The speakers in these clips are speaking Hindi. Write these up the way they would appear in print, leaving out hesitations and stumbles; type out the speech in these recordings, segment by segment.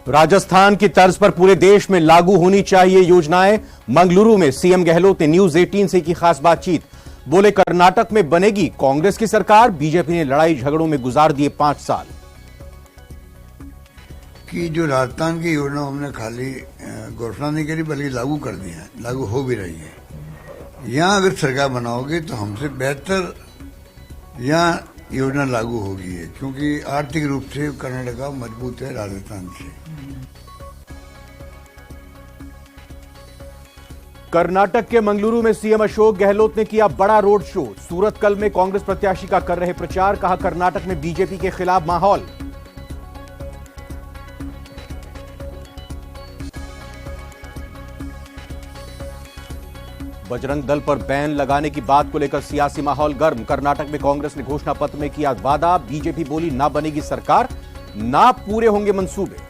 राजस्थान की तर्ज पर पूरे देश में लागू होनी चाहिए योजनाएं। मंगलुरु में सीएम गहलोत ने न्यूज 18 से की खास बातचीत। बोले कर्नाटक में बनेगी कांग्रेस की सरकार। बीजेपी ने लड़ाई झगड़ों में गुजार दिए 5 साल। कि जो राजस्थान की योजना हमने खाली घोषणा नहीं करी बल्कि लागू कर दी है, लागू हो भी रही है। यहाँ अगर सरकार बनाओगे तो हमसे बेहतर यहाँ योजना लागू होगी है, क्योंकि आर्थिक रूप से कर्नाटक मजबूत है राजस्थान से। कर्नाटक के मंगलुरु में सीएम अशोक गहलोत ने किया बड़ा रोड शो। सूरतकल में कांग्रेस प्रत्याशी का कर रहे प्रचार। कहा कर्नाटक में बीजेपी के खिलाफ माहौल। बजरंग दल पर बैन लगाने की बात को लेकर सियासी माहौल गर्म। कर्नाटक में कांग्रेस ने घोषणा पत्र में किया वादा। बीजेपी बोली ना बनेगी सरकार, ना पूरे होंगे मंसूबे।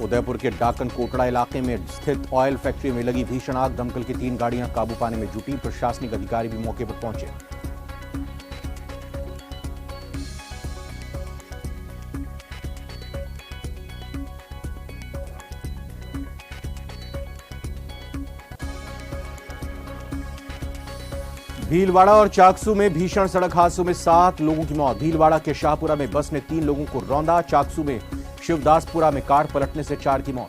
उदयपुर के डाकन कोटड़ा इलाके में स्थित ऑयल फैक्ट्री में लगी भीषण आग। दमकल की 3 गाड़ियां काबू पाने में जुटी। प्रशासनिक अधिकारी भी मौके पर पहुंचे। भीलवाड़ा और चाकसू में भीषण सड़क हादसों में 7 लोगों की मौत। भीलवाड़ा के शाहपुरा में बस ने 3 लोगों को रौंदा। चाकसू में शिवदासपुरा में कार पलटने से 4 की मौत।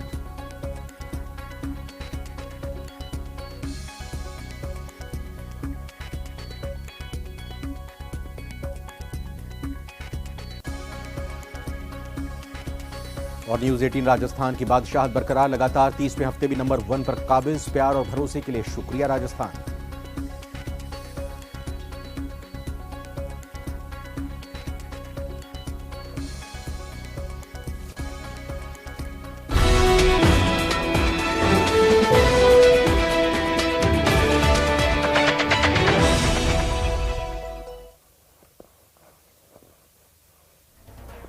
और न्यूज 18 राजस्थान की बादशाहत बरकरार। लगातार 30वें हफ्ते भी नंबर 1 पर काबिज। प्यार और भरोसे के लिए शुक्रिया राजस्थान।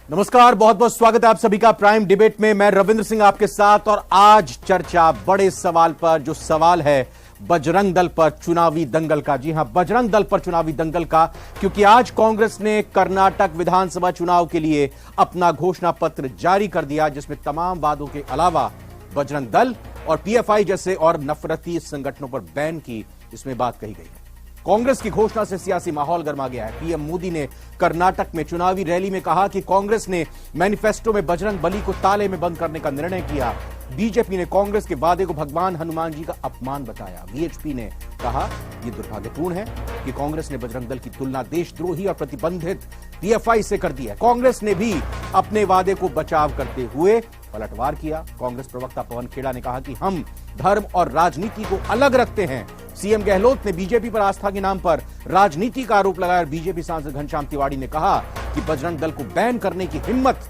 नमस्कार, बहुत बहुत स्वागत है आप सभी का प्राइम डिबेट में। मैं रविंद्र सिंह आपके साथ। और आज चर्चा बड़े सवाल पर, जो सवाल है बजरंग दल पर चुनावी दंगल का। जी हां, बजरंग दल पर चुनावी दंगल का, क्योंकि आज कांग्रेस ने कर्नाटक विधानसभा चुनाव के लिए अपना घोषणा पत्र जारी कर दिया, जिसमें तमाम वादों के अलावा बजरंग दल और पीएफआई जैसे और नफरती संगठनों पर बैन की इसमें बात कही गई है। कांग्रेस की घोषणा से सियासी माहौल गर्मा गया है। पीएम मोदी ने कर्नाटक में चुनावी रैली में कहा कि कांग्रेस ने मैनिफेस्टो में बजरंग बली को ताले में बंद करने का निर्णय किया। बीजेपी ने कांग्रेस के वादे को भगवान हनुमान जी का अपमान बताया। वीएचपी ने कहा यह दुर्भाग्यपूर्ण है कि कांग्रेस ने बजरंग दल की तुलना देशद्रोही और प्रतिबंधित पीएफआई से कर दी है। कांग्रेस ने भी अपने वादे को बचाव करते हुए पलटवार किया। कांग्रेस प्रवक्ता पवन खेड़ा ने कहा कि हम धर्म और राजनीति को अलग रखते हैं। सीएम गहलोत ने बीजेपी पर आस्था के नाम पर राजनीति का आरोप लगाया। बीजेपी सांसद घनश्याम तिवाड़ी ने कहा कि बजरंग दल को बैन करने की हिम्मत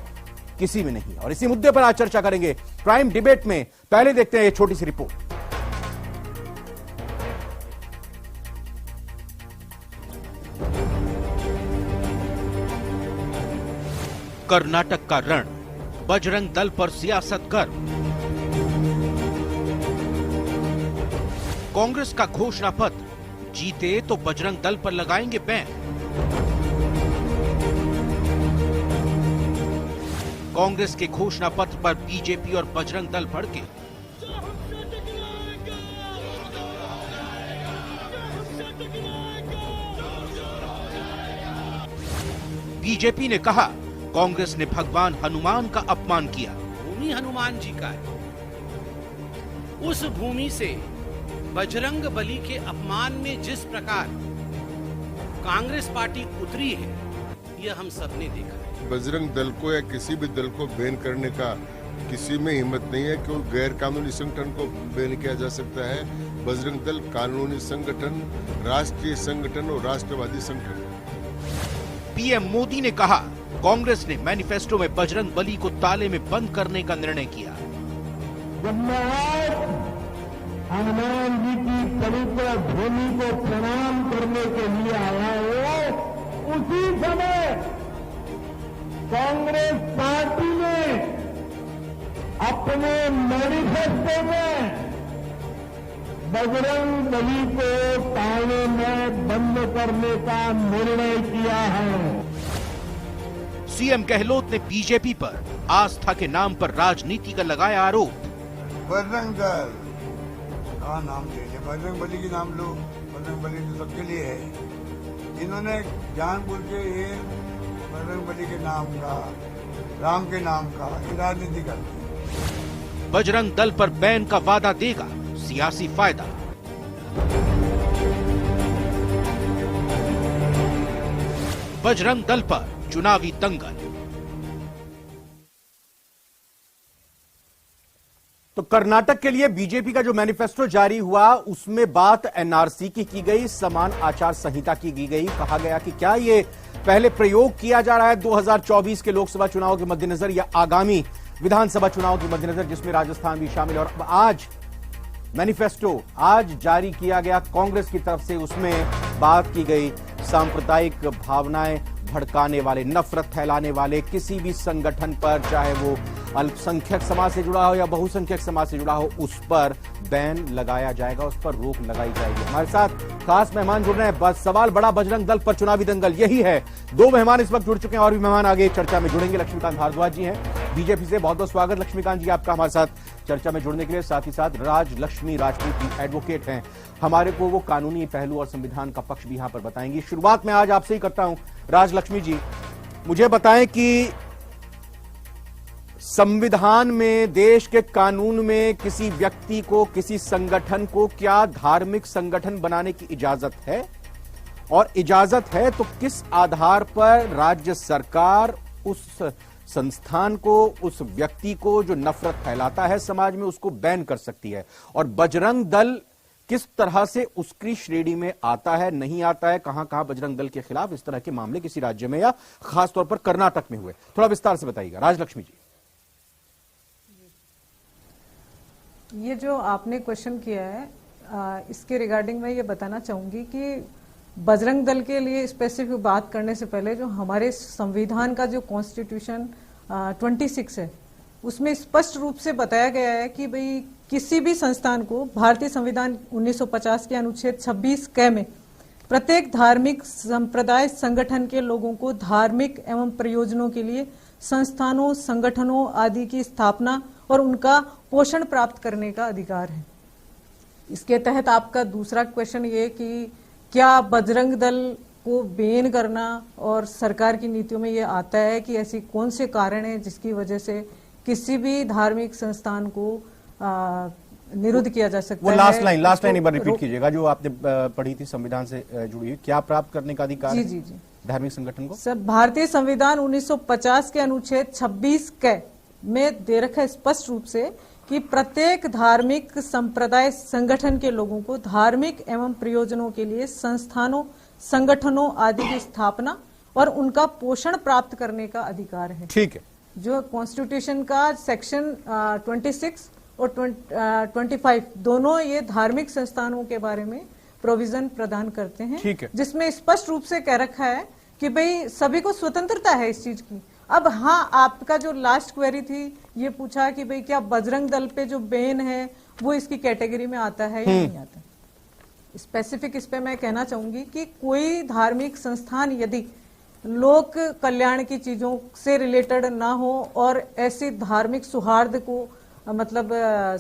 किसी में नहीं। और इसी मुद्दे पर आज चर्चा करेंगे प्राइम डिबेट में। पहले देखते हैं ये छोटी सी रिपोर्ट। कर्नाटक का रण, बजरंग दल पर सियासत गर्म। कांग्रेस का घोषणा पत्र, जीते तो बजरंग दल पर लगाएंगे बैन। कांग्रेस के घोषणा पत्र पर बीजेपी और बजरंग दल भड़के। बीजेपी ने कहा कांग्रेस ने भगवान हनुमान का अपमान किया। भूमि हनुमान जी का है, उस भूमि से बजरंग बली के अपमान में जिस प्रकार कांग्रेस पार्टी उतरी है, यह हम सबने देखा है। बजरंग दल को या किसी भी दल को बैन करने का किसी में हिम्मत नहीं है कि गैर कानूनी संगठन को बैन किया जा सकता है। बजरंग दल कानूनी संगठन, राष्ट्रीय संगठन और राष्ट्रवादी संगठन। पीएम मोदी ने कहा कांग्रेस ने मैनिफेस्टो में बजरंग बली को ताले में बंद करने का निर्णय किया। हनुमान जी की पवित्र भूमि को प्रणाम करने के लिए आया है, उसी समय कांग्रेस पार्टी ने अपने मैनिफेस्टो में बजरंग बली को ताले में बंद करने का निर्णय किया है। सीएम गहलोत ने बीजेपी पर आस्था के नाम पर राजनीति का लगाया आरोप। बजरंग दल का नाम ले लिया, बजरंग बली की नाम लो, बजरंग बली तो सबके लिए है। इन्होंने जानबूझ के ये बजरंग बली के नाम का, राम के नाम का राजनीति कर दी। बजरंग दल पर बैन का वादा देगा सियासी फायदा। बजरंग दल पर चुनावी दंगल। तो कर्नाटक के लिए बीजेपी का जो मैनिफेस्टो जारी हुआ उसमें बात एनआरसी की गई, समान आचार संहिता की गई। कहा गया कि क्या ये पहले प्रयोग किया जा रहा है 2024 के लोकसभा चुनाव के मद्देनजर या आगामी विधानसभा चुनाव के मद्देनजर, जिसमें राजस्थान भी शामिल है। और आज मैनिफेस्टो आज जारी किया गया कांग्रेस की तरफ से, उसमें बात की गई सांप्रदायिक भावनाएं भड़काने वाले, नफरत फैलाने वाले किसी भी संगठन पर, चाहे वो अल्पसंख्यक समाज से जुड़ा हो या बहुसंख्यक समाज से जुड़ा हो, उस पर बैन लगाया जाएगा, उस पर रोक लगाई जाएगी। हमारे साथ खास मेहमान जुड़ रहे हैं। बस सवाल बड़ा, बजरंग दल पर चुनावी दंगल, यही है। दो मेहमान इस वक्त जुड़ चुके हैं और भी मेहमान आगे चर्चा में जुड़ेंगे। लक्ष्मीकांत भारद्वाज जी हैं बीजेपी से, बहुत बहुत स्वागत लक्ष्मीकांत जी आपका हमारे साथ चर्चा में जुड़ने के लिए। साथ ही साथ राजलक्ष्मी राजपूत एडवोकेट हैं, हमारे को वो कानूनी पहलू और संविधान का पक्ष भी यहां पर बताएंगी। शुरुआत में आज आपसे ही करता हूं, राजलक्ष्मी जी मुझे बताएं कि संविधान में, देश के कानून में किसी व्यक्ति को, किसी संगठन को क्या धार्मिक संगठन बनाने की इजाजत है? और इजाजत है तो किस आधार पर राज्य सरकार उस संस्थान को, उस व्यक्ति को जो नफरत फैलाता है समाज में, उसको बैन कर सकती है? और बजरंग दल किस तरह से उसकी श्रेणी में आता है, नहीं आता है? कहां कहां बजरंग दल के खिलाफ इस तरह के मामले किसी राज्य में या खासतौर पर कर्नाटक में हुए? थोड़ा विस्तार से बताइएगा राजलक्ष्मी जी। ये जो आपने क्वेश्चन किया है, इसके रिगार्डिंग मैं ये बताना चाहूंगी कि बजरंग दल के लिए स्पेसिफिक बात करने से पहले जो हमारे संविधान का जो कॉन्स्टिट्यूशन 26 है, उसमें स्पष्ट रूप से बताया गया है कि भाई किसी भी संस्थान को भारतीय संविधान 1950 के अनुच्छेद 26 क में प्रत्येक धार्मिक संप्रदाय संगठन के लोगों को धार्मिक एवं प्रयोजनों के लिए संस्थानों, संगठनों आदि की स्थापना और उनका पोषण प्राप्त करने का अधिकार है। इसके तहत आपका दूसरा क्वेश्चन ये कि क्या बजरंग दल को बैन करना और सरकार की नीतियों में ये आता है कि ऐसी कौन से कारण है जिसकी वजह से किसी भी धार्मिक संस्थान को निरुद्ध किया जा सकता है? लास्ट लाइन एक बार रिपीट कीजिएगा जो आपने पढ़ी थी, संविधान से जुड़ी हुई। क्या प्राप्त करने का अधिकार जी है धार्मिक संगठन को? सर, भारतीय संविधान 1950 के अनुच्छेद 26 क में दे रखा है स्पष्ट रूप से कि प्रत्येक धार्मिक संप्रदाय संगठन के लोगों को धार्मिक एवं प्रयोजनों के लिए संस्थानों, संगठनों आदि की स्थापना और उनका पोषण प्राप्त करने का अधिकार है। ठीक है। जो कॉन्स्टिट्यूशन का सेक्शन 26 और 25 दोनों ये धार्मिक संस्थानों के बारे में प्रोविजन प्रदान करते हैं। ठीक है। जिसमें स्पष्ट रूप से कह रखा है कि भाई सभी को स्वतंत्रता है इस चीज की। अब हाँ, आपका जो लास्ट क्वेरी थी ये पूछा कि भाई क्या बजरंग दल पे जो बैन है वो इसकी कैटेगरी में आता है या नहीं आता। स्पेसिफिक इस पे मैं कहना चाहूंगी कि कोई धार्मिक संस्थान यदि लोक कल्याण की चीजों से रिलेटेड ना हो और ऐसी धार्मिक सौहार्द को, मतलब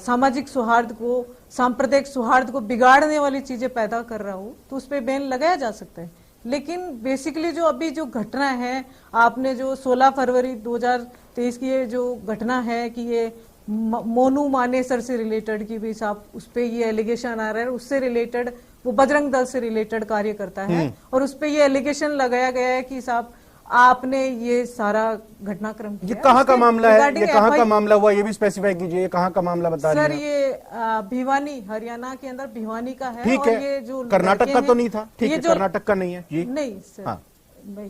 सामाजिक सौहार्द को, सांप्रदायिक सौहार्द को बिगाड़ने वाली चीजें पैदा कर रहा हो तो उस पर बैन लगाया जा सकता है। लेकिन बेसिकली जो अभी जो घटना है, आपने जो 16 फरवरी 2023 की ये जो घटना है कि ये मोनू मानेसर से रिलेटेड की भी साहब उस पे ये एलिगेशन आ रहा है, उससे रिलेटेड वो बजरंग दल से रिलेटेड कार्य करता है और उस पे ये एलिगेशन लगाया गया है कि साहब आपने ये सारा घटनाक्रम किया। ये कहाँ का मामला है? ये कहाँ का मामला हुआ? ये भी स्पेसिफाई कीजिए, कहाँ का मामला बता रही हैं? सर, ये भिवानी, हरियाणा के अंदर भिवानी का है। ठीक है। और ये जो कर्नाटक का तो नहीं था? ठीक है, कर्नाटक का नहीं है जी। नहीं सर, हाँ।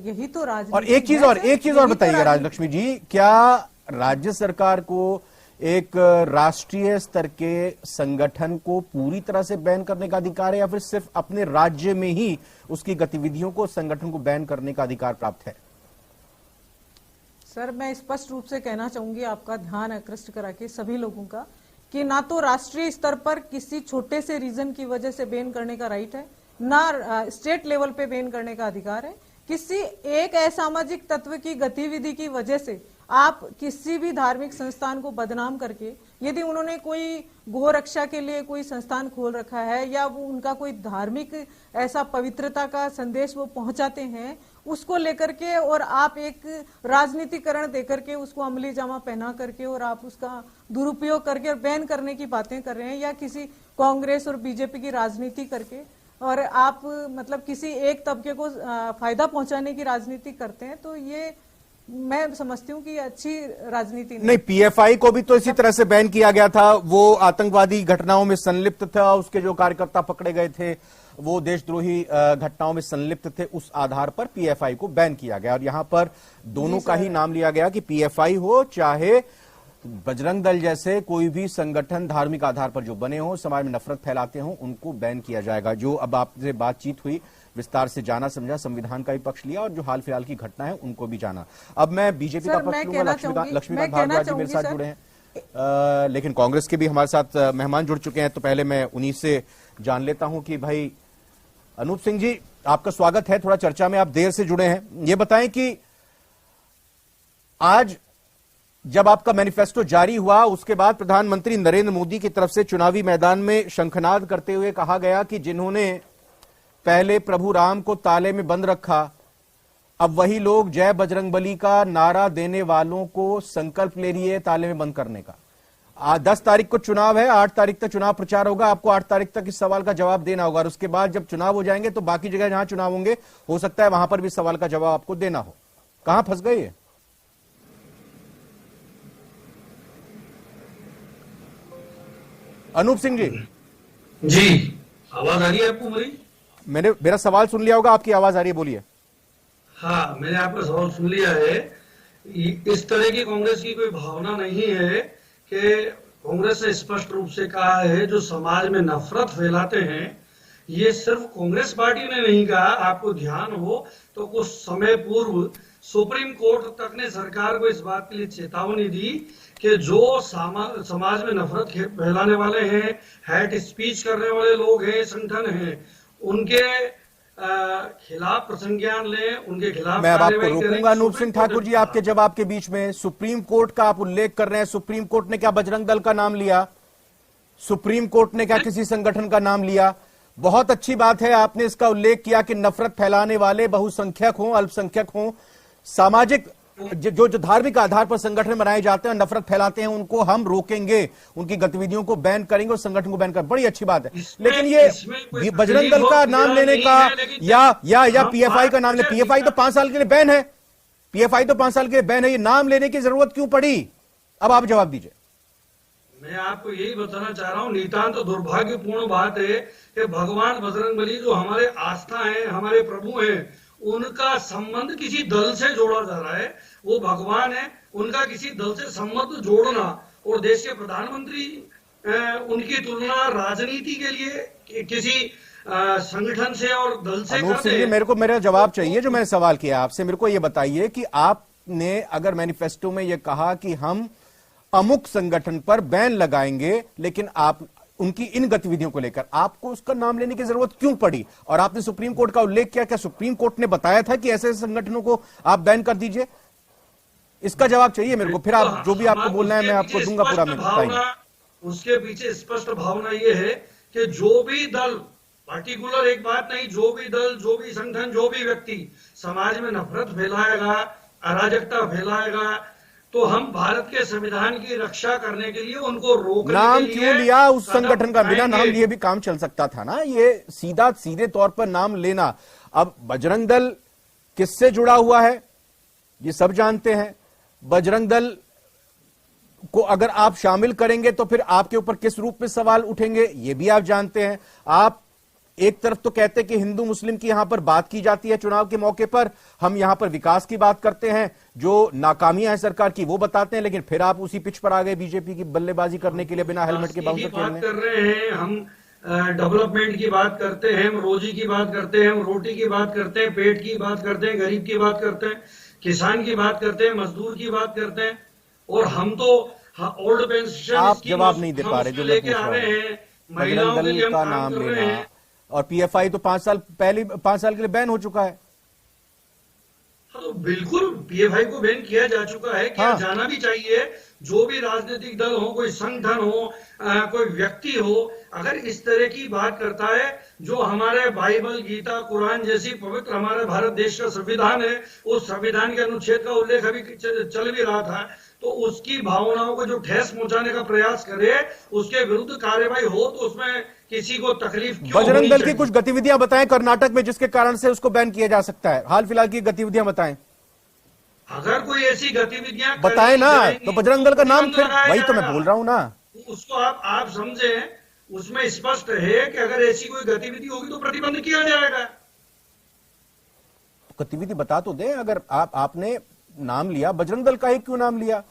यही तो राजनीति। और एक चीज और बताइए राजलक्ष्मी जी, क्या राज्य सरकार को एक राष्ट्रीय स्तर के संगठन को पूरी तरह से बैन करने का अधिकार है या फिर सिर्फ अपने राज्य में ही उसकी गतिविधियों को, संगठन को बैन करने का अधिकार प्राप्त है? सर, मैं स्पष्ट रूप से कहना चाहूंगी, आपका ध्यान आकृष्ट करा के सभी लोगों का, कि ना तो राष्ट्रीय स्तर पर किसी छोटे से रीजन की वजह से बैन करने का राइट है, ना स्टेट लेवल पे बैन करने का अधिकार है। किसी एक असामाजिक तत्व की गतिविधि की वजह से आप किसी भी धार्मिक संस्थान को बदनाम करके, यदि उन्होंने कोई गो रक्षा के लिए कोई संस्थान खोल रखा है या वो उनका कोई धार्मिक ऐसा पवित्रता का संदेश वो पहुंचाते हैं, उसको लेकर के और आप एक राजनीतिकरण देकर के उसको अमली जामा पहना करके और आप उसका दुरुपयोग करके और बैन करने की बातें कर रहे हैं, या किसी कांग्रेस और बीजेपी की राजनीति करके और आप मतलब किसी एक तबके को फायदा पहुंचाने की राजनीति करते हैं, तो ये मैं समझती हूँ कि अच्छी राजनीति नहीं। पीएफआई को भी तो इसी तरह से बैन किया गया था, वो आतंकवादी घटनाओं में संलिप्त था, उसके जो कार्यकर्ता पकड़े गए थे वो देशद्रोही घटनाओं में संलिप्त थे, उस आधार पर पीएफआई को बैन किया गया। और यहां पर दोनों का ही नाम लिया गया कि पीएफआई हो चाहे बजरंग दल जैसे कोई भी संगठन धार्मिक आधार पर जो बने हो, समाज में नफरत फैलाते हो, उनको बैन किया जाएगा। जो अब आपसे बातचीत हुई, विस्तार से जाना समझा, संविधान का भी पक्ष लिया और जो हाल फिलहाल की घटना है उनको भी जाना। अब मैं बीजेपी का पक्ष लूंगा, लक्ष्मीकांत भारद्वाज जी मेरे साथ जुड़े हैं, लेकिन कांग्रेस के भी हमारे साथ मेहमान जुड़ चुके हैं, तो पहले मैं उन्हीं से जान लेता हूं कि भाई अनूप सिंह जी, आपका स्वागत है, थोड़ा चर्चा में आप देर से जुड़े हैं। ये बताएं कि आज जब आपका मैनिफेस्टो जारी हुआ, उसके बाद प्रधानमंत्री नरेंद्र मोदी की तरफ से चुनावी मैदान में शंखनाद करते हुए कहा गया कि जिन्होंने पहले प्रभु राम को ताले में बंद रखा, अब वही लोग जय बजरंगबली का नारा देने वालों को संकल्प ले रही है ताले में बंद करने का। 10 तारीख को चुनाव है, 8 तारीख तक चुनाव प्रचार होगा, आपको 8 तारीख तक इस सवाल का जवाब देना होगा, और उसके बाद जब चुनाव हो जाएंगे तो बाकी जगह जहां चुनाव होंगे हो सकता है वहां पर भी सवाल का जवाब आपको देना हो। कहां फंस गए ये? अनूप सिंह जी, आवाज आ रही है आपको मेरी? मेरा सवाल सुन लिया होगा, आपकी आवाज आ रही है, बोलिए। हाँ, मैंने आपका सवाल सुन लिया है। इस तरह की कांग्रेस की कोई भावना नहीं है कि कांग्रेस ने स्पष्ट रूप से कहा है जो समाज में नफरत फैलाते हैं, ये सिर्फ कांग्रेस पार्टी ने नहीं कहा। आपको ध्यान हो तो कुछ समय पूर्व सुप्रीम कोर्ट तक ने सरकार को इस बात के लिए चेतावनी दी कि जो समाज में नफरत फैलाने वाले हैं, हेट स्पीच करने वाले लोग हैं, संगठन हैं, उनके खिलाफ प्रसंज्ञान लें, उनके खिलाफ। मैं अब आपको रोकूंगा अनूप सिंह ठाकुर जी, आपके जवाब के बीच में। सुप्रीम कोर्ट का आप उल्लेख कर रहे हैं, सुप्रीम कोर्ट ने क्या बजरंग दल का नाम लिया? सुप्रीम कोर्ट ने क्या किसी संगठन का नाम लिया? बहुत अच्छी बात है, आपने इसका उल्लेख किया कि नफरत फैलाने वाले बहुसंख्यक हों, अल्पसंख्यक हों, सामाजिक जो धार्मिक आधार पर संगठन बनाए जाते हैं, नफरत फैलाते हैं, उनको हम रोकेंगे, उनकी गतिविधियों को बैन करेंगे और संगठन को बैन करेंगे। बड़ी अच्छी बात है, लेकिन ये बजरंग दल का नाम लेने का या पीएफआई का नाम ले, पीएफआई तो 5 साल के लिए बैन है, पीएफआई तो 5 साल के लिए बैन है, ये नाम लेने की जरूरत क्यों पड़ी? अब आप जवाब दीजिए। मैं आपको यही बताना चाह रहा हूँ, नितांत दुर्भाग्यपूर्ण बात है कि भगवान बजरंगबली जो हमारे आस्था है, हमारे प्रभु हैं, उनका संबंध किसी दल से जोड़ा जा रहा है। वो भगवान है, उनका किसी दल से संबंध जोड़ना और देश के प्रधानमंत्री उनकी तुलना राजनीति के लिए किसी संगठन से और दल से करते हैं। मेरे को मेरा जवाब चाहिए जो मैंने सवाल किया आपसे। मेरे को ये बताइए कि आपने अगर मैनिफेस्टो में ये कहा कि हम अमुक संगठन पर बैन लगाएंगे, लेकिन आप उनकी इन गतिविधियों को लेकर आपको उसका नाम लेने की जरूरत क्यों पड़ी? और आपने सुप्रीम कोर्ट का उल्लेख किया, क्या सुप्रीम कोर्ट ने बताया था कि ऐसे संगठनों को आप बैन कर दीजिए? इसका जवाब चाहिए मेरे को, फिर आप जो भी आपको बोलना है मैं आपको दूंगा पूरा में। उसके पीछे स्पष्ट भावना यह है कि जो भी दल, पर्टिकुलर एक बात नहीं, जो भी दल, जो भी संगठन, जो भी व्यक्ति समाज में नफरत फैलाएगा, अराजकता फैलाएगा, तो हम भारत के संविधान की रक्षा करने के लिए उनको रोकने नाम क्यों लिया उस संगठन का? बिना नाम लिए भी काम चल सकता था ना, ये सीधे तौर पर नाम लेना। अब बजरंग दल किससे जुड़ा हुआ है ये सब जानते हैं, बजरंग दल को अगर आप शामिल करेंगे तो फिर आपके ऊपर किस रूप में सवाल उठेंगे ये भी आप जानते हैं। आप एक तरफ तो कहते हैं कि हिंदू मुस्लिम की यहां पर बात की जाती है चुनाव के मौके पर, हम यहां पर विकास की बात करते हैं, जो नाकामियां हैं सरकार की वो बताते हैं, लेकिन फिर आप उसी पिच पर आ गए बीजेपी की बल्लेबाजी करने के लिए बिना हेलमेट के बाउंसर खेलने। कर रहे हैं हम, डेवलपमेंट की बात करते हैं, हम रोजी की बात करते हैं, हम रोटी की बात करते हैं, पेट की बात करते हैं, गरीब की बात करते हैं, किसान की बात करते हैं, मजदूर की बात करते हैं, और हम तो हाँ, ओल्ड पेंशन आप स्कीम जवाब नहीं दे पा रहे जो मैं लेके पूछ आ रहा रहे हूँ। हैं, महिलाओं के बजरंग लिए दल हम का काम नाम कर रहे लेना हैं। और पीएफआई तो 5 साल के लिए बैन हो चुका है। हाँ, तो बिल्कुल पीएफआई को बैन किया जा चुका है, किया हाँ। जाना भी चाहिए। जो भी राजनीतिक दल हो, कोई संगठन हो, कोई व्यक्ति हो, अगर इस तरह की बात करता है, जो हमारे बाइबल, गीता, कुरान जैसी पवित्र हमारे भारत देश का संविधान है, उस संविधान के अनुच्छेद का उल्लेख अभी चल भी रहा था, तो उसकी भावनाओं को जो ठेस पहुंचाने का प्रयास करे, उसके विरुद्ध कार्यवाही हो, तो उसमें किसी को तकलीफ क्यों बजरंग होनी दल की चाहिए? कुछ गतिविधियां बताएं कर्नाटक में जिसके कारण से उसको बैन किया जा सकता है। हाल फिलहाल की गतिविधियां बताएं। अगर कोई ऐसी गतिविधियां बताएं करी ना, जाएंगी, तो बजरंग दल का नाम प्रतिबंध फिर लगाया वही तो मैं जाएगा। बोल रहा हूं ना। उसको आप समझे, उसमें स्पष्ट है कि अगर ऐसी कोई गतिविधि होगी तो प्रतिबंध किया जाएगा। गतिविधि बता तो दें। अगर आपने नाम लिया बजरंग दल का ही, क्यों नाम लिया?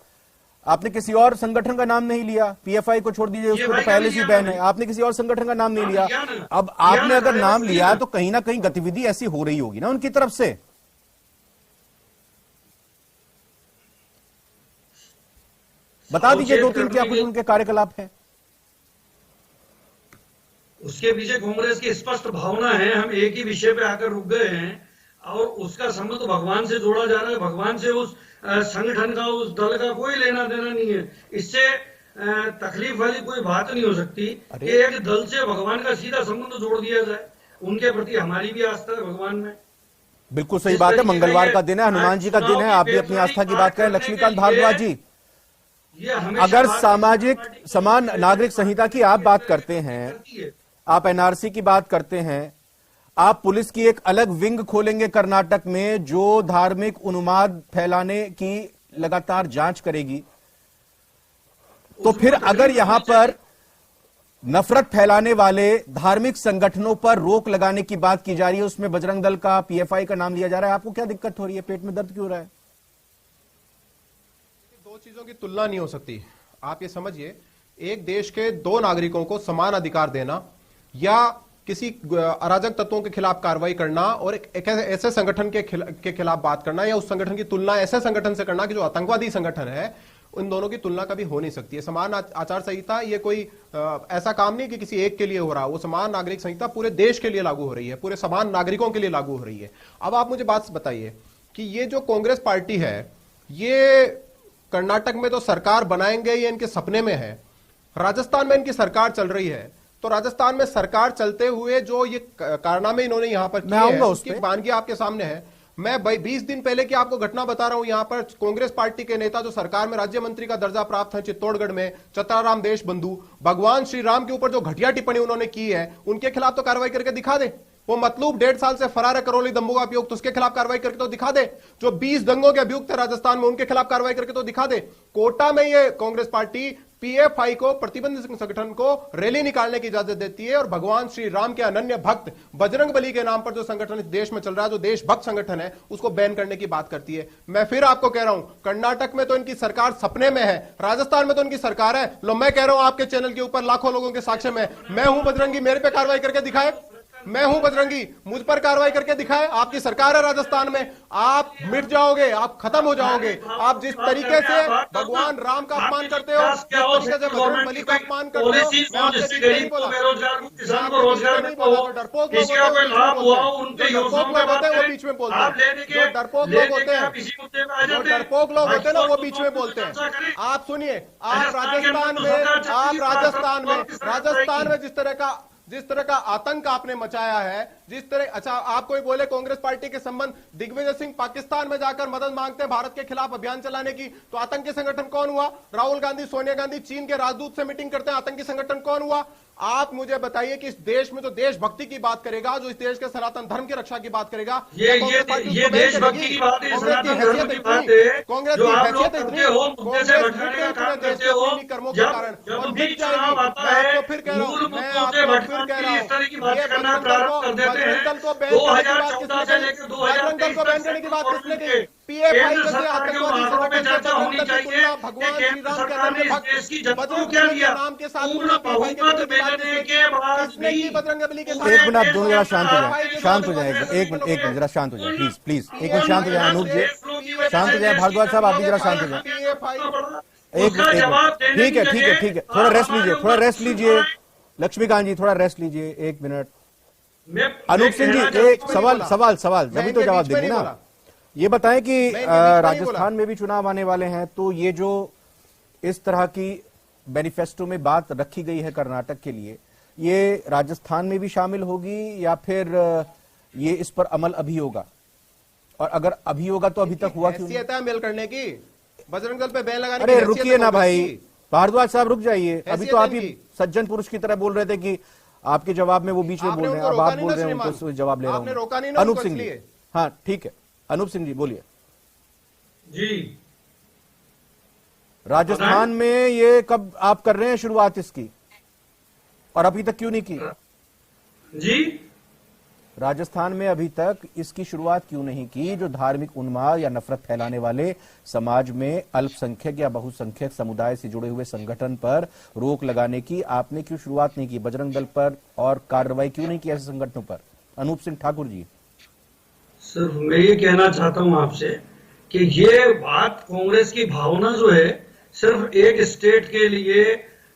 आपने किसी और संगठन का नाम नहीं लिया। पीएफआई को छोड़ दीजिए, उसको तो PFI का पहले भी से लिया बैन मैंने। है। आपने किसी और संगठन का नाम नहीं हाँ, लिया। लिया ना। अब लिया आपने ना, अगर लिया नाम ना। लिया तो कहीं ना कहीं गतिविधि ऐसी हो रही होगी ना उनकी तरफ से। बता दीजिए 2-3 क्या कुछ उनके कार्यकलाप है। उसके पीछे कांग्रेस की स्पष्ट भावना है। हम एक ही विषय पे आकर रुक गए हैं और उसका संबंध तो भगवान से जोड़ा जा रहा है। भगवान से उस संगठन का, उस दल का कोई लेना देना नहीं है। इससे तकलीफ वाली कोई बात नहीं हो सकती कि एक दल से भगवान का सीधा संबंध जोड़ दिया जाए। उनके प्रति हमारी भी आस्था है भगवान में। बिल्कुल सही बात है। मंगलवार का दिन है, हनुमान जी का दिन है। आप भी अपनी आस्था की बात करें। लक्ष्मीकांत भारद्वाज जी, अगर सामाजिक समान नागरिक संहिता की आप बात करते हैं, आप एनआरसी की बात करते हैं, आप पुलिस की एक अलग विंग खोलेंगे कर्नाटक में जो धार्मिक उन्माद फैलाने की लगातार जांच करेगी, तो फिर अगर यहां पर नफरत फैलाने वाले धार्मिक संगठनों पर रोक लगाने की बात की जा रही है, उसमें बजरंग दल का, पीएफआई का नाम लिया जा रहा है, आपको क्या दिक्कत हो रही है? पेट में दर्द क्यों हो रहा है? दो चीजों की तुलना नहीं हो सकती। आप ये समझिए, एक देश के दो नागरिकों को समान अधिकार देना या किसी अराजक तत्वों के खिलाफ कार्रवाई करना और एक ऐसे संगठन के खिलाफ बात करना या उस संगठन की तुलना ऐसे संगठन से करना कि जो आतंकवादी संगठन है, उन दोनों की तुलना कभी हो नहीं सकती है। समान आचार संहिता ये कोई ऐसा काम नहीं कि किसी एक के लिए हो रहा, वो समान नागरिक संहिता पूरे देश के लिए लागू हो रही है, पूरे समान नागरिकों के लिए लागू हो रही है। अब आप मुझे बात बताइए कि ये जो कांग्रेस पार्टी है, ये कर्नाटक में तो सरकार बनाएंगे, ये इनके सपने में है। राजस्थान में इनकी सरकार चल रही है, तो राजस्थान में सरकार चलते हुए जो ये कारनामे इन्होंने यहां पर किए हैं, उसकी वानगी आपके सामने है। मैं 20 दिन पहले की आपको घटना बता रहा हूं। यहां पर कांग्रेस पार्टी के नेता जो सरकार में राज्य मंत्री का दर्जा प्राप्त है चित्तौड़गढ़ में, चतराराम देशबंधु, भगवान श्री राम के ऊपर जो घटिया टिप्पणी उन्होंने की है, उनके खिलाफ तो कार्रवाई करके दिखा दे। वो मतलूब 1.5 साल से फरार है करौली दंगों का अभियुक्त, उसके खिलाफ कार्रवाई करके तो दिखा दे। जो 20 दंगों के अभियुक्त है राजस्थान में, उनके खिलाफ कार्रवाई करके तो दिखा दे। कोटा में ये कांग्रेस पार्टी पीएफआई को, प्रतिबंधित संगठन को रैली निकालने की इजाजत देती है और भगवान श्री राम के अनन्य भक्त बजरंगबली के नाम पर जो संगठन इस देश में चल रहा है, जो देशभक्त संगठन है, उसको बैन करने की बात करती है। मैं फिर आपको कह रहा हूं, कर्नाटक में तो इनकी सरकार सपने में है, राजस्थान में तो इनकी सरकार है। लो, मैं कह रहा हूं आपके चैनल के ऊपर लाखों लोगों के साक्ष्य में, मैं हूं बजरंगी, मेरे पे कार्रवाई करके दिखाए। मैं हूं बजरंगी, मुझ पर कार्रवाई करके दिखाए। आपकी सरकार है राजस्थान में, आप मिट जाओगे, आप खत्म हो जाओगे। आप जिस तरीके से भगवान राम का अपमान करते हो, जिस तरीके से बजरंगबली का अपमान करते हो, मैं आपसे नहीं बोला। किसान को रोजगार नहीं बोला, डरपोक किसी का कोई लाभ हुआ उनके योजनाओं लोग होते हैं वो बीच में बोलते हैं। जो डरपोक लोग होते हैं, जो डरपोक लोग होते हैं ना, वो बीच में बोलते हैं। आप सुनिए, आप राजस्थान में जिस तरह का आतंक आपने मचाया है, जिस तरह, अच्छा आप कोई बोले कांग्रेस पार्टी के संबंध, दिग्विजय सिंह पाकिस्तान में जाकर मदद मांगते हैं भारत के खिलाफ अभियान चलाने की, तो आतंकी संगठन कौन हुआ? राहुल गांधी, सोनिया गांधी चीन के राजदूत से मीटिंग करते हैं, आतंकी संगठन कौन हुआ? आप मुझे बताइए कि इस देश में जो देशभक्ति की बात करेगा, जो इस देश के सनातन धर्म की रक्षा की बात करेगा, ये देशभक्ति की बात है, सनातन धर्म की बात है, कांग्रेस जो की आप लोग हैसियत करते इतनी, हो, मुद्दे से भटकाने का काम करते हो, कर्मों के कारण जब भी चुनाव आता है, फिर कह रहा हूं, मूल मैं मुद्दों से आपको फिर भटकाने कह के रहा लिए हूं, इस तरह की बात करना बजरंग प्रारंभ कर देते हैं। दल को बैन करने की बात 2014 से लेकर बजरंग दल को बैन करने की बात किसने की? पीएफआई केंद्र जैसे सरकार के आतंकवादी मुहावरों पे संगठन चर्चा से होनी चाहिए भगवान कि श्री केंद्र राम के सरकार ने अनन्य इस भक्त देश की जनता को बजरंग क्या बली दिया? के नाम के साथ पूर्ण बहुमत मिलने के बाद किसने की भी बजरंगबली के एक मिनट, आप दोनों जरा शांत हो जाए, शांत हो जाए, एक मिनट जरा शांत हो जाए, प्लीज एक मिनट शांत हो जाए। अनूप जी शांत हो जाए, भारद्वाज साहब आप भी जरा शांत हो जाए। उसका जवाब देने ठीक है, की ठीक है, जगह ठीक है, थोड़ा आप रेस्ट हमारे लीजिए, थोड़ा ऊपर रेस्ट लीजिए चिल्लाएं। लक्ष्मीकांत जी, थोड़ा रेस्ट लीजिए, एक मिनट। मैं अनूप सिंह कहना जी, चाहता एक हूं- सवाल मैं जब तो इनके जवाब बीच में देंगे नहीं ना। बोला। ये बताएं कि मैं इनके बीच में नहीं राजस्थान बोला। में भी चुनाव आने वाले हैं, तो ये जो इस तरह की मैनिफेस्टो में बात रखी गई है कर्नाटक के लिए, ये राजस्थान में भी शामिल होगी या फिर ये इस पर अमल अभी होगा? और अगर अभी होगा तो अभी तक हुआ क्यों नहीं? हैसियत है मेल करने की, बजरंग दल पे बैन लगाने की अरे हैसियत रुकिए है ना कांग्रेस भाई, की। भारद्वाज साहब रुक जाइए। अभी हैसियत तो आप है ही इनकी। सज्जन पुरुष की तरह बोल रहे थे कि आपके जवाब में वो बीच में आपने बोल रहे हैं, उनको अब रोका आप नहीं बोल ना रहे हैं श्रीमान। उनको जवाब ले रहा आपने हूं। रोका नहीं ना अनूप उनको सिंह जी, इसलिए। हाँ ठीक है, अनूप सिंह जी बोलिए। जी राजस्थान में ये कब आप कर रहे हैं शुरुआत इसकी, और अभी तक क्यों नहीं की? जी राजस्थान में अभी तक इसकी शुरुआत क्यों नहीं की, जो धार्मिक उन्माद या नफरत फैलाने वाले समाज में अल्पसंख्यक या बहुसंख्यक समुदाय से जुड़े हुए संगठन पर रोक लगाने की आपने क्यों शुरुआत नहीं की, बजरंग दल पर, और कार्रवाई क्यों नहीं की ऐसे संगठनों पर? अनूप सिंह ठाकुर जी। सिर्फ मैं ये कहना चाहता हूं आपसे कि ये बात कांग्रेस की भावना जो है सिर्फ एक स्टेट के लिए,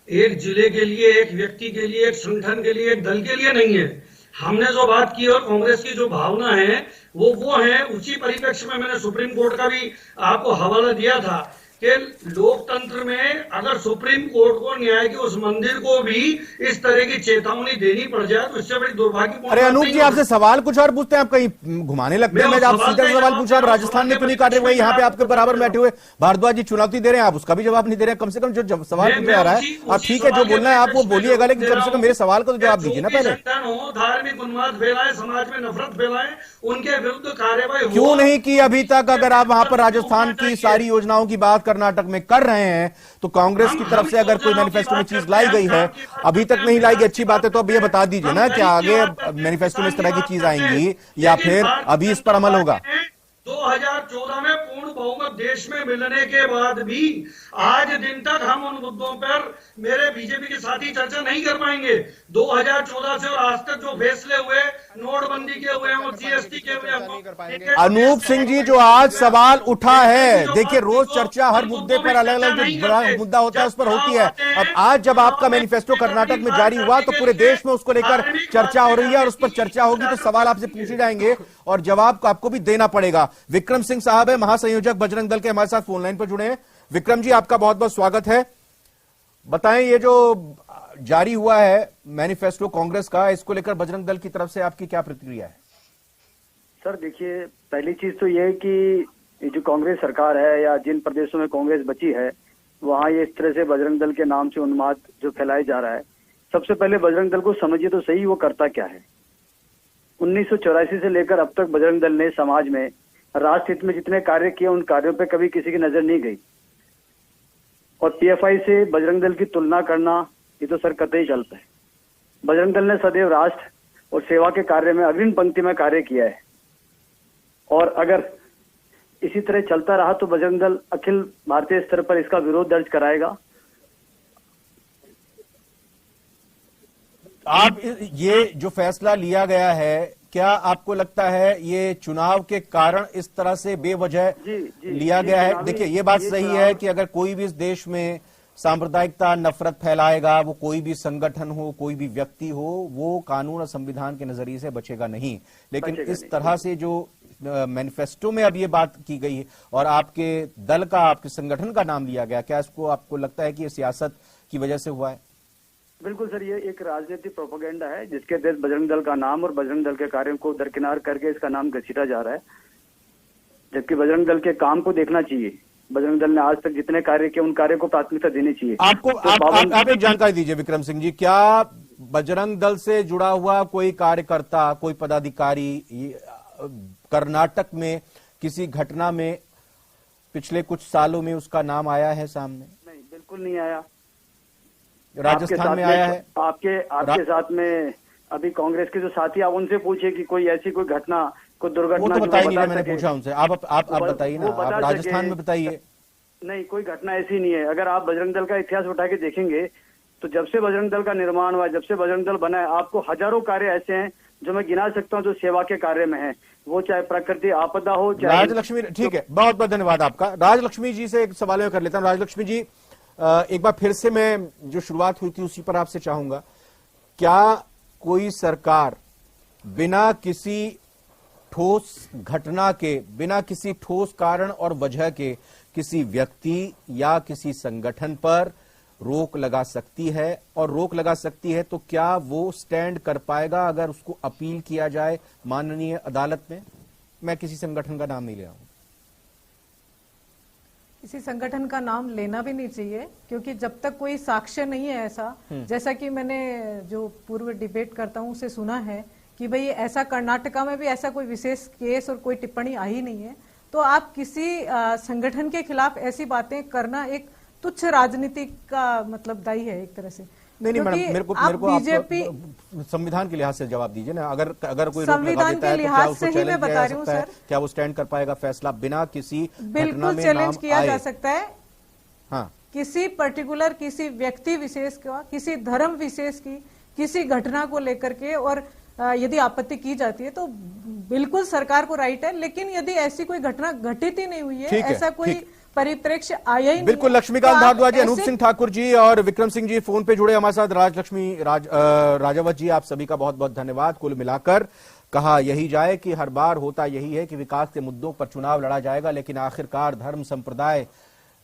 एक जिले के लिए, एक व्यक्ति के लिए, एक संगठन के लिए, एक दल के लिए नहीं है। हमने जो बात की और कांग्रेस की जो भावना है वो है, उसी परिप्रेक्ष्य में मैंने सुप्रीम कोर्ट का भी आपको हवाला दिया था कि लोकतंत्र में अगर सुप्रीम कोर्ट को न्याय के उस मंदिर को भी इस तरह की चेतावनी देनी पड़ जाए तो इससे बड़ी दुर्भाग्यपूर्ण अरे बात अनूप नहीं जी, होगी। आपसे सवाल कुछ और पूछते हैं, आप कहीं घुमाने लगते हैं। मैं मैं आप उस सवाल सीधा का सवाल जवाब पूछा, आप दे रहा हूं, राजस्थान में सवाल क्यों नहीं के कर रहे? वही यहाँ पे आपके बराबर जवाब बैठे हुए भारद्वाज जी चुनौती दे रहे हैं, आप उसका भी जवाब नहीं दे रहे हैं। कम से कम जो सवाल मैं पूछा जा रहा है, उसी आप ठीक है, जो सवाल के बोलना है आप वो परिप्रेक्ष्य में बोलिएगा, लेकिन जवाब कम से दे कम मेरे रहा सवाल का तो जवाब जो दीजिए ना भी पहले। संगठन हो, धार्मिक उन्माद फैलाए, समाज में नफरत फैलाए, उनके विरुद्ध कार्रवाई हो। क्यों नहीं की अभी तक? अगर आप वहां पर राजस्थान की सारी योजनाओं की बात कर्नाटक में कर रहे हैं, तो कांग्रेस की तरफ से अगर कोई मैनिफेस्टो में चीज लाई गई है, अभी तक नहीं लाई गई, अच्छी बात है, तो अब ये बता दीजिए ना कि आगे मैनिफेस्टो में इस तरह की चीज आएंगी या फिर अभी इस पर अमल होगा? 2014 में पूर्ण बहुमत देश में मिलने के बाद भी आज दिन तक हम उन मुद्दों पर मेरे बीजेपी के साथी चर्चा नहीं कर पाएंगे। 2014 से और आज तक जो फैसले हुए, नोटबंदी के हुए हैं, जीएसटी के हुए हैं। अनूप सिंह जी, जो आज सवाल उठा है, देखिए रोज चर्चा हर मुद्दे पर अलग अलग जो बड़ा मुद्दा होता है उस पर होती है। अब आज जब आपका मैनिफेस्टो कर्नाटक में जारी हुआ तो पूरे देश में उसको लेकर चर्चा हो रही है, और उस पर चर्चा होगी तो सवाल आपसे पूछे जाएंगे और जवाब आपको भी देना पड़ेगा। विक्रम सिंह साहब है, महासंयोजक बजरंग दल के, हमारे साथ फोन लाइन पर जुड़े हैं। विक्रम जी, आपका बहुत बहुत स्वागत है। बताएं, ये जो जारी हुआ है मैनिफेस्टो कांग्रेस का, इसको लेकर बजरंग दल की तरफ से आपकी क्या प्रतिक्रिया है? सर देखिए, पहली चीज तो ये है कि ये जो कांग्रेस सरकार है या जिन प्रदेशों में कांग्रेस बची है, वहाँ ये इस तरह से बजरंग दल के नाम से उन्माद जो फैलाया जा रहा है, सबसे पहले बजरंग दल को समझिए तो सही वो करता क्या है। 1984 से लेकर अब तक बजरंग दल ने समाज में राष्ट्र हित में जितने कार्य किए, उन कार्यों पे कभी किसी की नजर नहीं गई। और पीएफआई से बजरंग दल की तुलना करना ये तो सर कतई गलत है। बजरंग दल ने सदैव राष्ट्र और सेवा के कार्य में अग्रिम पंक्ति में कार्य किया है, और अगर इसी तरह चलता रहा तो बजरंग दल अखिल भारतीय स्तर पर इसका विरोध दर्ज कराएगा। आप ये जो फैसला लिया गया है, क्या आपको लगता है ये चुनाव के कारण इस तरह से बेवजह लिया गया है? देखिए, ये बात सही है कि अगर कोई भी इस देश में सांप्रदायिकता, नफरत फैलाएगा, वो कोई भी संगठन हो, कोई भी व्यक्ति हो, वो कानून और संविधान के नजरिए से बचेगा नहीं। लेकिन इस तरह से जो मैनिफेस्टो में अब ये बात की गई और आपके दल का, आपके संगठन का नाम लिया गया, क्या इसको आपको लगता है कि ये सियासत की वजह से हुआ है? बिल्कुल सर, ये एक राजनीतिक प्रोपेगेंडा है जिसके तहत बजरंग दल का नाम और बजरंग दल के कार्यों को दरकिनार करके इसका नाम घसीटा जा रहा है, जबकि बजरंग दल के काम को देखना चाहिए। बजरंग दल ने आज तक जितने कार्य किए, उन कार्य को प्राथमिकता देनी चाहिए। आपको आप एक जानकारी दीजिए विक्रम सिंह जी, क्या बजरंग दल से जुड़ा हुआ कोई कार्यकर्ता, कोई पदाधिकारी कर्नाटक में किसी घटना में पिछले कुछ सालों में उसका नाम आया है सामने? नहीं, बिल्कुल नहीं आया। राजस्थान में आया है? आपके साथ में अभी कांग्रेस के जो साथी, आप उनसे पूछे कि कोई ऐसी कोई घटना, कोई दुर्घटना, वो तो बता ही नहीं, मैंने पूछा उनसे। आप बताइए ना, आप राजस्थान में बताइए। नहीं, कोई घटना ऐसी नहीं है। अगर आप बजरंग दल का इतिहास उठा के देखेंगे तो जब से बजरंग दल का निर्माण हुआ, जब से बजरंग दल बना है, आपको हजारों कार्य ऐसे हैं जो मैं गिना सकता हूं जो सेवा के कार्य में है, वो चाहे प्रकृति आपदा हो, चाहे राजलक्ष्मी, ठीक है, बहुत बहुत धन्यवाद आपका। राजलक्ष्मी जी से एक सवाल मैं कर लेता हूं। राजलक्ष्मी जी, एक बार फिर से मैं जो शुरुआत हुई थी उसी पर आपसे चाहूंगा, क्या कोई सरकार बिना किसी ठोस घटना के, बिना किसी ठोस कारण और वजह के किसी व्यक्ति या किसी संगठन पर रोक लगा सकती है? और रोक लगा सकती है तो क्या वो स्टैंड कर पाएगा अगर उसको अपील किया जाए माननीय अदालत में? मैं किसी संगठन का नाम नहीं ले रहा हूं। किसी संगठन का नाम लेना भी नहीं चाहिए, क्योंकि जब तक कोई साक्ष्य नहीं है ऐसा, जैसा कि मैंने जो पूर्व डिबेट करता हूं उसे सुना है कि भाई ऐसा कर्नाटका में भी ऐसा कोई विशेष केस और कोई टिप्पणी आई नहीं है, तो आप किसी संगठन के खिलाफ ऐसी बातें करना एक तुच्छ राजनीति का मतलब दायी है एक तरह से। नहीं मैडम, मेरे को बीजेपी संविधान के लिहाज से जवाब दीजिए ना। अगर कोई रोक लगा संविधान देता के है तो क्या लिहाज उसको से ही चैलेंज मैं किया बता जा रही हूँ सकता है? सर। क्या वो स्टैंड कर पाएगा फैसला बिना किसी घटना बिल्कुल में चैलेंज नाम किया जा आए? सकता है। हाँ, किसी पर्टिकुलर, किसी व्यक्ति विशेष का, किसी धर्म विशेष की, किसी घटना को लेकर के, और यदि आपत्ति की जाती है तो बिल्कुल सरकार को राइट है, लेकिन यदि ऐसी कोई घटना घटित ही नहीं हुई है, ऐसा कोई परिप्रेक्ष्य आया ही नहीं, बिल्कुल। लक्ष्मीकांत भारद्वाज जी, अनूप सिंह ठाकुर जी और विक्रम सिंह जी फोन पे जुड़े हमारे साथ। राजावत जी, आप सभी का बहुत बहुत धन्यवाद। कुल मिलाकर कहा यही जाए कि हर बार होता यही है कि विकास के मुद्दों पर चुनाव लड़ा जाएगा, लेकिन आखिरकार धर्म, संप्रदाय,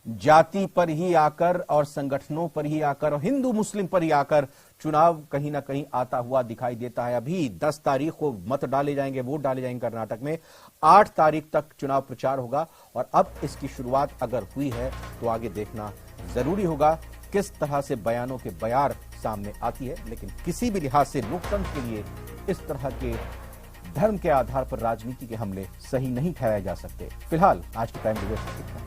जाति पर ही आकर और संगठनों पर ही आकर और हिंदू मुस्लिम पर ही आकर चुनाव कहीं ना कहीं आता हुआ दिखाई देता है। अभी 10 तारीख को मत डाले जाएंगे, वोट डाले जाएंगे कर्नाटक में। 8 तारीख तक चुनाव प्रचार होगा और अब इसकी शुरुआत अगर हुई है तो आगे देखना जरूरी होगा किस तरह से बयानों के बयार सामने आती है। लेकिन किसी भी लिहाज से लोकतंत्र के लिए इस तरह के धर्म के आधार पर राजनीति के हमले सही नहीं ठहराए जा सकते। फिलहाल आज की टाइम डिबेट